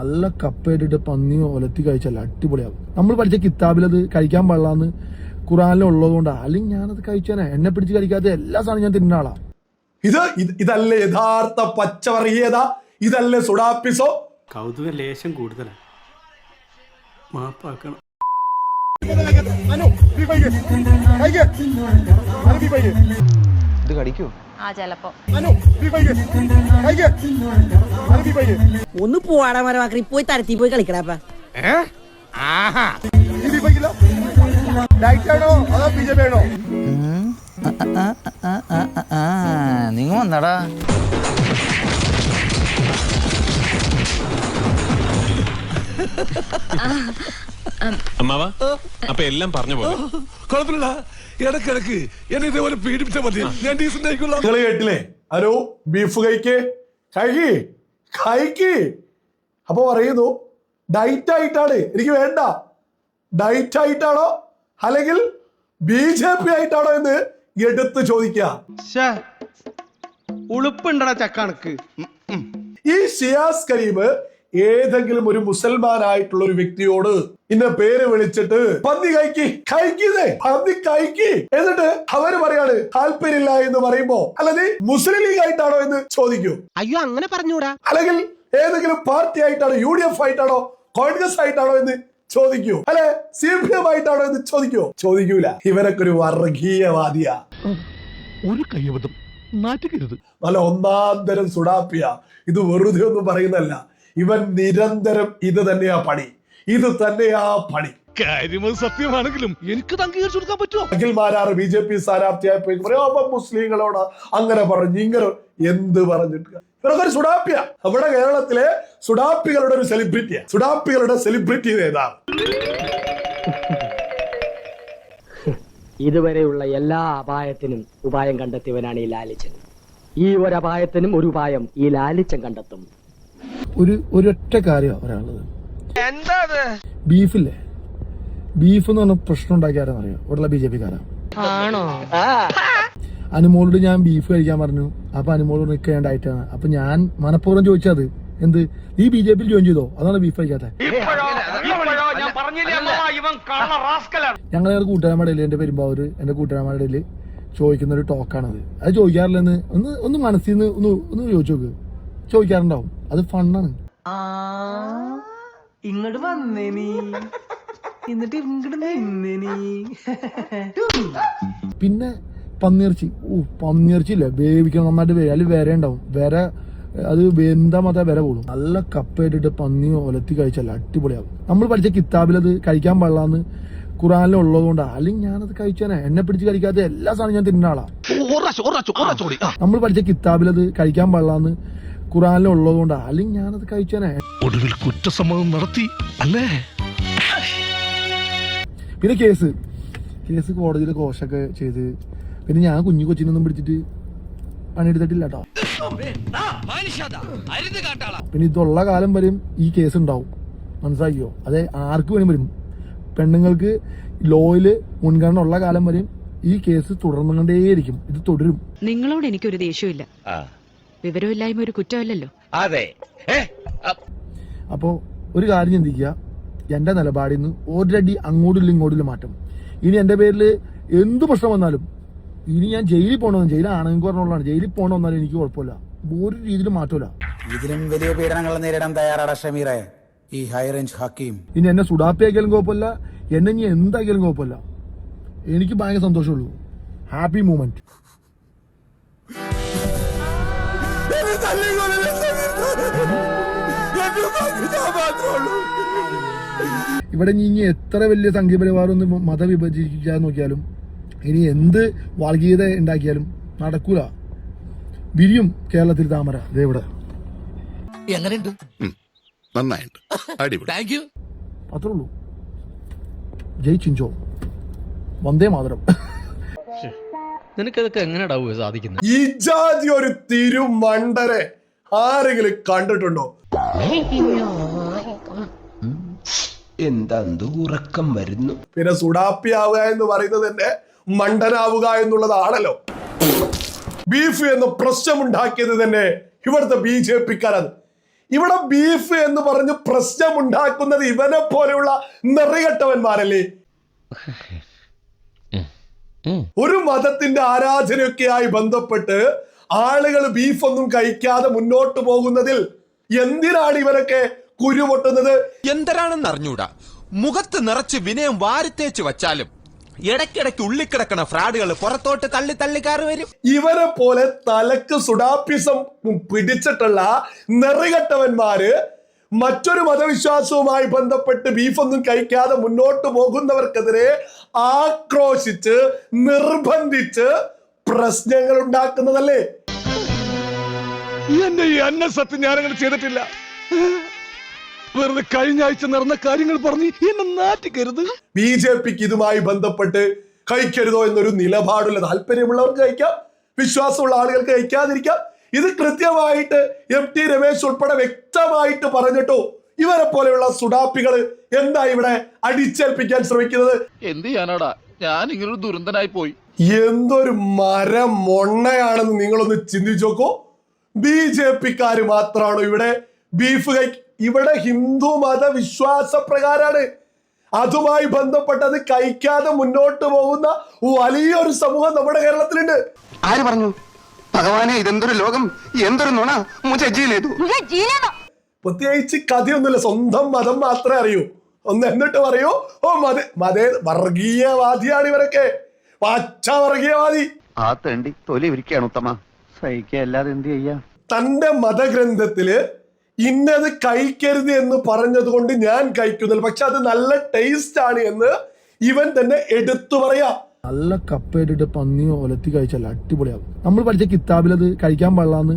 നല്ല കപ്പയിട്ടിട്ട് പന്നി ഒലത്തി കഴിച്ചല്ല അടിപൊളിയാകും. നമ്മൾ പഠിച്ച കിതാബിൽ അത് കഴിക്കാൻ പാടില്ലാന്ന് ഖുറാനിലുള്ളത് കൊണ്ടാണ്. അല്ലെങ്കിൽ ഞാനത് കഴിച്ചാനെ. എന്നെ പിടിച്ച് കഴിക്കാത്ത എല്ലാ സാധനവും ഞാൻ തിന്നുന്ന ആളാ. ഇതല്ലേ യഥാർത്ഥ പച്ചവർഗീയത? ഇതല്ലേ സുഡാപ്പിസോ? കൗതുക ലേശം കൂടുതലാണ്. മാപ്പാക്കണം. ഇത് കടിക്കോ? ചെലപ്പോ ഒന്ന് പോവാടാ മരമാക്കി പോയി തരത്തി പോയി കളിക്കടാപ്പ. നിങ്ങ വന്നടാ. അമ്മാവ അപ്പൊ എല്ലാം പറഞ്ഞ പോലെ കുഴപ്പമില്ല. ഇടക്കിടക്ക് എന്നെ ഇതേപോലെ പീഡിപ്പിച്ചാൽ മതി. ഞാൻ ഡീസന്റ് ആയിക്കൊള്ളാം. നിങ്ങൾ കേട്ടില്ലേ? ഹലോ, ബീഫ് കഴിക്ക്. അപ്പൊ പറയുന്നു ഡയറ്റ് ആയിട്ടാണ്. എനിക്ക് വേണ്ട. ഡയറ്റ് ആയിട്ടാണോ അല്ലെങ്കിൽ BJP ആയിട്ടാണോ എന്ന് എടുത്ത് ചോദിക്കുക. ഉളുപ്പുണ്ടടാ ചക്കണക്ക്. ഈ ഷിയാസ് കരീം ഏതെങ്കിലും ഒരു മുസൽമാനായിട്ടുള്ള ഒരു വ്യക്തിയോട് ഇന്ന പേര് വിളിച്ചിട്ട് പന്നി പന്നി കഴിക്ക് എന്നിട്ട് അവര് പറയാണ് താല്പര്യമില്ല എന്ന് പറയുമ്പോ അല്ലെങ്കിൽ മുസ്ലിം ലീഗ് ആയിട്ടാണോ എന്ന് ചോദിക്കൂ. അയ്യോ അങ്ങനെ പറഞ്ഞൂടാ. അല്ലെങ്കിൽ ഏതെങ്കിലും പാർട്ടി ആയിട്ടാണോ, UDF ആയിട്ടാണോ, കോൺഗ്രസ് ആയിട്ടാണോ എന്ന് ചോദിക്കൂ. അല്ലെ CPM ആയിട്ടാണോ എന്ന് ചോദിക്കൂല. ഇവരൊക്കെ ഒരു വർഗീയവാദിയാ. ഒരു കയ്യബദ്ധം നാറ്റുകരുത്. നല്ല ഒന്നാം തരം സുഡാപ്പിയ. ഇത് വെറുതെ ഒന്നും പറയുന്നല്ല. ഇവൻ നിരന്തരം ഇത് തന്നെയാ പണി. കാര്യം സത്യമാണെങ്കിലും എനിക്ക് അംഗീകരിച്ചു കൊടുക്കാൻ പറ്റുമോ? അഖിൽമാരാർ BJP സ്ഥാനാർത്ഥിയായപ്പോ പറയും മുസ്ലിങ്ങളോട് അങ്ങനെ പറഞ്ഞു ഇങ്ങനെ എന്ത് പറഞ്ഞിട്ട്. ഇവരൊക്കെ ഒരു സുഡാപ്പിയ. നമ്മുടെ കേരളത്തിലെ സുഡാപ്പികളുടെ ഒരു സെലിബ്രിറ്റിയാ. സുഡാപ്പികളുടെ സെലിബ്രിറ്റി നേതാവ്. ഇതുവരെയുള്ള എല്ലാ അപായത്തിനും ഉപായം കണ്ടെത്തിയവനാണ് ഈ ലാലിച്ചൻ. ഈ ഒരു അപായത്തിനും ഒരു ഉപായം ഈ ലാലിച്ചൻ കണ്ടെത്തും. ഒരൊറ്റ കാര്യമാണ് ഒരാളത്. ബീഫില്ലേ, ബീഫ് എന്ന് പറഞ്ഞ പ്രശ്നം ഉണ്ടാക്കിയാരെന്ന് അറിയാം. ഇവിടെയുള്ള BJP-കാരാ. അനുമോളോട് ഞാൻ ബീഫ് കഴിക്കാൻ പറഞ്ഞു. അപ്പൊ അനുമോള് നിൽക്കേണ്ടായിട്ടാണ്. അപ്പൊ ഞാൻ മനഃപൂർവ്വം ചോദിച്ചത് എന്ത്, നീ BJP-ൽ ജോയിൻ ചെയ്തോ? അതാണ് ബീഫ് കഴിക്കാത്ത. ഞങ്ങൾ കൂട്ടുകാരന്മാരുടെ ഇടയിൽ, എന്റെ പെരുമ്പാവൂര് എന്റെ കൂട്ടുകാരന്മാരുടെ ഇടയിൽ ചോദിക്കുന്ന ഒരു ടോക്കാണത്. അത് ചോദിക്കാറില്ലെന്ന് ഒന്ന് മനസ്സിൽ നിന്ന് ഒന്ന് ചോദിച്ചു നോക്ക്. ചോദിക്കാറുണ്ടാവും. അത് ഫണ്ണാണ്. ഇങ്ങോട്ട് വന്നേ നീ, എന്നിട്ട് ഇങ്ങോട്ട് നിന്നേ. പിന്നെ പന്നിയിറച്ചി. പന്നിയിറച്ചി ഇല്ലേ, വേവിക്കണം നന്നായിട്ട്. അതിൽ വിര ഉണ്ടാവും. അത് വെന്താ മാത്രമേ വിര പോലും. നല്ല കപ്പയിട്ടിട്ട് പന്നി ഒലത്തി കഴിച്ചല്ല അടിപൊളിയാകും. നമ്മൾ പഠിച്ച കിതാബിൽ അത് കഴിക്കാൻ പാടില്ലാന്ന് ഖുറാനിലുള്ളത് കൊണ്ടാണ്. അല്ലെങ്കിൽ ഞാനത് കഴിച്ചാനെ. എന്നെ പിടിച്ച് കഴിക്കാത്ത എല്ലാ സാധനവും ഞാൻ തിന്നുന്ന ആളാ. നമ്മൾ പഠിച്ച കിതാബിൽ അത് കഴിക്കാൻ പാടില്ലാന്ന് ഖുറാനിലുള്ളത് കൊണ്ടാണ്. അല്ലെങ്കിൽ ഞാനത് കഴിച്ചാനെ. ഒടുവിൽ കുറ്റസമ്മതം നടത്തി അല്ലേ? പിന്നെ കേസ് കോടതിയിൽ കോശൊക്കെ ചെയ്ത് പിന്നെ ഞാൻ കൊച്ചിനൊന്നും പിടിച്ചിട്ട് പണിയെടുത്തിട്ടില്ല കേട്ടോ. പിന്നെ ഇതുള്ള കാലം വരെയും ഈ കേസ് ഉണ്ടാവും. മനസ്സിലാക്കിയോ? അതെ, ആർക്ക് വേണേലും വരും. പെണ്ണുങ്ങൾക്ക് ലോയില് മുൻഗണന ഉള്ള കാലം വരെയും ഈ കേസ് തുടർന്നുകൊണ്ടേയിരിക്കും. ഇത് തുടരും. നിങ്ങളോട് എനിക്കൊരു ദേഷ്യമില്ല. വിവരമില്ലായ്മ ഒരു കുറ്റമല്ലല്ലോ. അതെ. അപ്പോ ഒരു കാര്യം ചിന്തിക്കുക. എന്റെ നിലപാടിൽ നിന്ന് ഒരടി അങ്ങോട്ടില്ല ഇങ്ങോട്ടില്ല മാറ്റം. ഇനി എന്റെ പേരിൽ എന്ത് പ്രശ്നം വന്നാലും ഇനി ഞാൻ ജയിലിൽ പോകണമെന്ന്, ജയിലാണെങ്കിൽ പറഞ്ഞുള്ളതാണ്, ജയിലിൽ പോകണമെന്നാലും എനിക്ക് കുഴപ്പമില്ല. ഒരു രീതിയിലും മാറ്റമില്ല. ഇതിലും വലിയ പീഡനങ്ങൾ നേരിടാൻ തയ്യാറാണ് ഷമീറെ ഈ ഹൈ റേഞ്ച് ഹക്കീം. ഇനി എന്നെ സുഡാപ്പിയാക്കിയാലും കുഴപ്പമില്ല, എന്നെ ഇനി എന്താക്കിയാലും കുഴപ്പമില്ല. എനിക്ക് ഭയങ്കര സന്തോഷമുള്ളൂ. Happy moment. ഇവിടെ ഇനി എത്ര വലിയ സംഘപരിവാരം ഒന്ന് മതവിഭജിക്കാൻ നോക്കിയാലും ഇനി എന്ത് വർഗീയത ഉണ്ടാക്കിയാലും നടക്കൂല. വിരിയും കേരളത്തിൽ താമര. ഇവിടെ എങ്ങനെയുണ്ട്? നന്നായിട്ട്. അത്രേ ഉള്ളൂ. ജയ് ചിഞ്ചോ, വന്ദേ മാതരം. നിനക്കതൊക്കെ എങ്ങനെയാ സാധിക്കുന്നത്? ഈ ജാതി ഒരു തിരുമണ്ടരെ ആരെങ്കിലും കണ്ടിട്ടുണ്ടോ? എന്താ ഉറക്കം വരുന്നു. പിന്നെ സുഡാപ്പിയാവുക എന്ന് പറയുന്നത് തന്നെ മണ്ടനാവുക എന്നുള്ളതാണല്ലോ. ബീഫ് എന്ന പ്രശ്നമുണ്ടാക്കിയത് തന്നെ ഇവിടുത്തെ BJP-ക്കാരാണ്. ഇവിടെ ബീഫ് എന്ന് പറഞ്ഞ് പ്രശ്നമുണ്ടാക്കുന്നത് ഇവനെ പോലെയുള്ള നെറികെട്ടവന്മാരല്ലേ? ഒരു മതത്തിന്റെ ആരാധനയൊക്കെയായി ബന്ധപ്പെട്ട് ആളുകൾ ബീഫൊന്നും കഴിക്കാതെ മുന്നോട്ട് പോകുന്നതിൽ എന്തിനാണ് ഇവരൊക്കെ കുരുപൊട്ടുന്നത്? എന്തരാണെന്ന് അറിഞ്ഞൂടാ. മുഖത്ത് നിറച്ച് വിനയം വാരിത്തേച്ച് വച്ചാലും ഇടയ്ക്കിടയ്ക്ക് ഉള്ളിക്കിടക്കണ ഫ്രാഡുകൾ പുറത്തോട്ട് തള്ളി തള്ളിക്കാറ് വരും. ഇവരെ പോലെ തലക്ക് സുഡാപ്പിസം പിടിച്ചിട്ടുള്ള നെറികെട്ടവന്മാര് മറ്റൊരു മതവിശ്വാസവുമായി ബന്ധപ്പെട്ട് ബീഫൊന്നും കഴിക്കാതെ മുന്നോട്ട് പോകുന്നവർക്കെതിരെ ആക്രോശിച്ച് നിർബന്ധിച്ച് പ്രശ്നങ്ങൾ ഉണ്ടാക്കുന്നതല്ലേ? എന്റെ ഈ അന്നസത്യം ഞാനങ്ങനെ ചെയ്തിട്ടില്ല. വെറുതെ കഴിഞ്ഞ ആഴ്ച നടന്ന കാര്യങ്ങൾ പറഞ്ഞ് എന്നെ നാറ്റിക്കരുത്. BJPക്ക് ഇതുമായി ബന്ധപ്പെട്ട് കഴിക്കരുതോ എന്നൊരു നിലപാടുള്ള താല്പര്യമുള്ളവർക്ക് കഴിക്കാം, വിശ്വാസമുള്ള ആളുകൾക്ക് കഴിക്കാതിരിക്കാം. ഇത് കൃത്യമായിട്ട് MT രമേശ് ഉൾപ്പെടെ വ്യക്തമായിട്ട് പറഞ്ഞിട്ടോ ഇവരെ പോലെയുള്ള സുഡാപ്പികള് എന്താ ഇവിടെ അടിച്ചേൽപ്പിക്കാൻ ശ്രമിക്കുന്നത്? എന്ത് ചെയ്യാനാടാ, ഞാൻ ഇങ്ങനൊരു ദുരന്തനായി പോയി. എന്തൊരു മരം മൊണ്ണയാണെന്ന് നിങ്ങളൊന്ന് ചിന്തിച്ചു നോക്കൂ. BJPക്കാര് മാത്രമാണോ ഇവിടെ ബീഫ് ഇവിടെ ഹിന്ദു മത വിശ്വാസ പ്രകാരാണ്. അതുമായി ബന്ധപ്പെട്ടത് കഴിക്കാതെ മുന്നോട്ട് പോകുന്ന വലിയൊരു സമൂഹം നമ്മുടെ കേരളത്തിലുണ്ട്. ആര് പറഞ്ഞു? ഭഗവാനെ, ഇതെന്തൊരു ലോകം, എന്തൊരു നുണ. പ്രത്യേകിച്ച് കഥയൊന്നുമില്ല, സ്വന്തം മതം മാത്രമേ അറിയൂ. ഒന്ന് എന്നിട്ട് പറയൂ, ഓ വർഗീയവാദിയാണ് ഇവരൊക്കെ, പച്ച വർഗീയവാദി. ആ തേണ്ടി തൊലി ഇരിക്കുകയാണ് ഉത്തമ, സഹിക്കല്ലാതെ എന്ത് ചെയ്യാ? തന്റെ മതഗ്രന്ഥത്തില് ഇന്നത് കഴിക്കരുത് എന്ന് പറഞ്ഞത് കൊണ്ട് ഞാൻ കഴിക്കുന്നില്ല, പക്ഷെ അത് നല്ല ടേസ്റ്റ് ആണ് എന്ന് ഇവൻ തന്നെ എടുത്തു പറയാ. നല്ല കപ്പയിട്ടിട്ട് പന്നിയോ ഒലത്തി കഴിച്ചല്ല അടിപൊളിയാകും. നമ്മൾ പഠിച്ച കിതാബിൽ അത് കഴിക്കാൻ പാടില്ലാന്ന്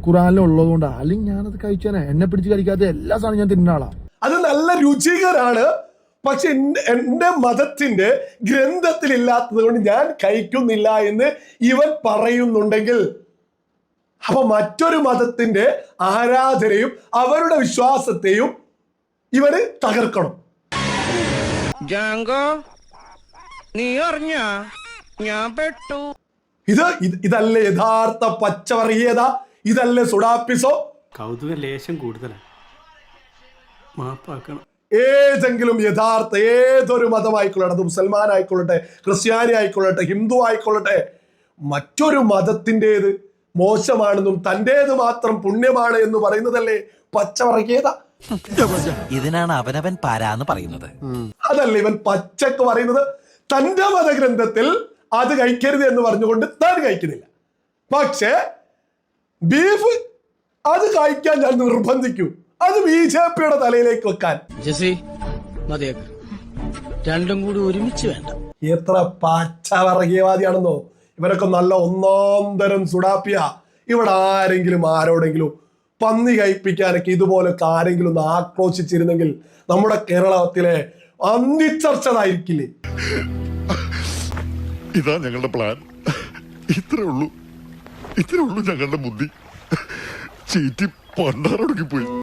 ഖുറാനിൽ ഉള്ളത് കൊണ്ടാണ്. അല്ലെങ്കിൽ ഞാനത് കഴിച്ചാനെ, എന്നെ പിടിച്ച് കഴിക്കാത്ത എല്ലാ സാധനവും ഞാൻ തിന്നുന്ന ആളാ. അത് നല്ല രുചികരാണ്, പക്ഷെ എന്റെ മതത്തിന്റെ ഗ്രന്ഥത്തിൽ ഇല്ലാത്തത് കൊണ്ട് ഞാൻ കഴിക്കുന്നില്ല എന്ന് ഇവൻ പറയുന്നുണ്ടെങ്കിൽ അപ്പൊ മറ്റൊരു മതത്തിന്റെ ആരാധനയും അവരുടെ വിശ്വാസത്തെയും ഇവര് തകർക്കണം. ഇതല്ലേ യഥാർത്ഥ പച്ചവർഗീയത? ഇതല്ലേ സുഡാപ്പിസോ? കൗതുക ലേശം കൂടുതലാണ്, മാപ്പാക്കണം. ഏതെങ്കിലും യഥാർത്ഥ ഏതൊരു മതമായിക്കൊള്ളട്ടെ, അത് മുസൽമാൻ ആയിക്കൊള്ളട്ടെ, ക്രിസ്ത്യാനി ആയിക്കൊള്ളട്ടെ, ഹിന്ദു ആയിക്കൊള്ളട്ടെ, മറ്റൊരു മതത്തിൻ്റെത് മോശമാണെന്നും തൻ്റേത് മാത്രം പുണ്യമാണ് എന്ന് പറയുന്നതല്ലേ പച്ചവർഗീയത? ഇതിനാണ് അവനവൻ പാരാന്ന് പറയുന്നത്. അതല്ലേ ഇവൻ പച്ചക്ക് പറയുന്നത്? തന്റെ മതഗ്രന്ഥത്തിൽ അത് കഴിക്കരുത് എന്ന് പറഞ്ഞുകൊണ്ട് താൻ കഴിക്കുന്നില്ല, പക്ഷേ ബീഫ് അത് കഴിക്കാൻ ഞാൻ നിർബന്ധിക്കും. അത് BJPയുടെ തലയിലേക്ക് വെക്കാൻ. രണ്ടും കൂടി ഒരുമിച്ച് വേണ്ട. എത്ര പച്ചവർഗീയവാദിയാണെന്നോ ഇവരൊക്കെ! നല്ല ഒന്നാം തരം സുഡാപ്പിയ. ഇവിടെ ആരെങ്കിലും ആരോടെങ്കിലും പന്നി കഴിപ്പിക്കാനൊക്കെ ഇതുപോലൊക്കെ ആരെങ്കിലും ഒന്ന് ആക്രോശിച്ചിരുന്നെങ്കിൽ നമ്മുടെ കേരളത്തിലെ അന്തിച്ചർച്ചതായിരിക്കില്ലേ? ഇതാ ഞങ്ങളുടെ പ്ലാൻ. ഇത്രേ ഉള്ളൂ ഞങ്ങളുടെ ബുദ്ധി. ചീറ്റി പണ്ടാറൊടുക്കി പോയി.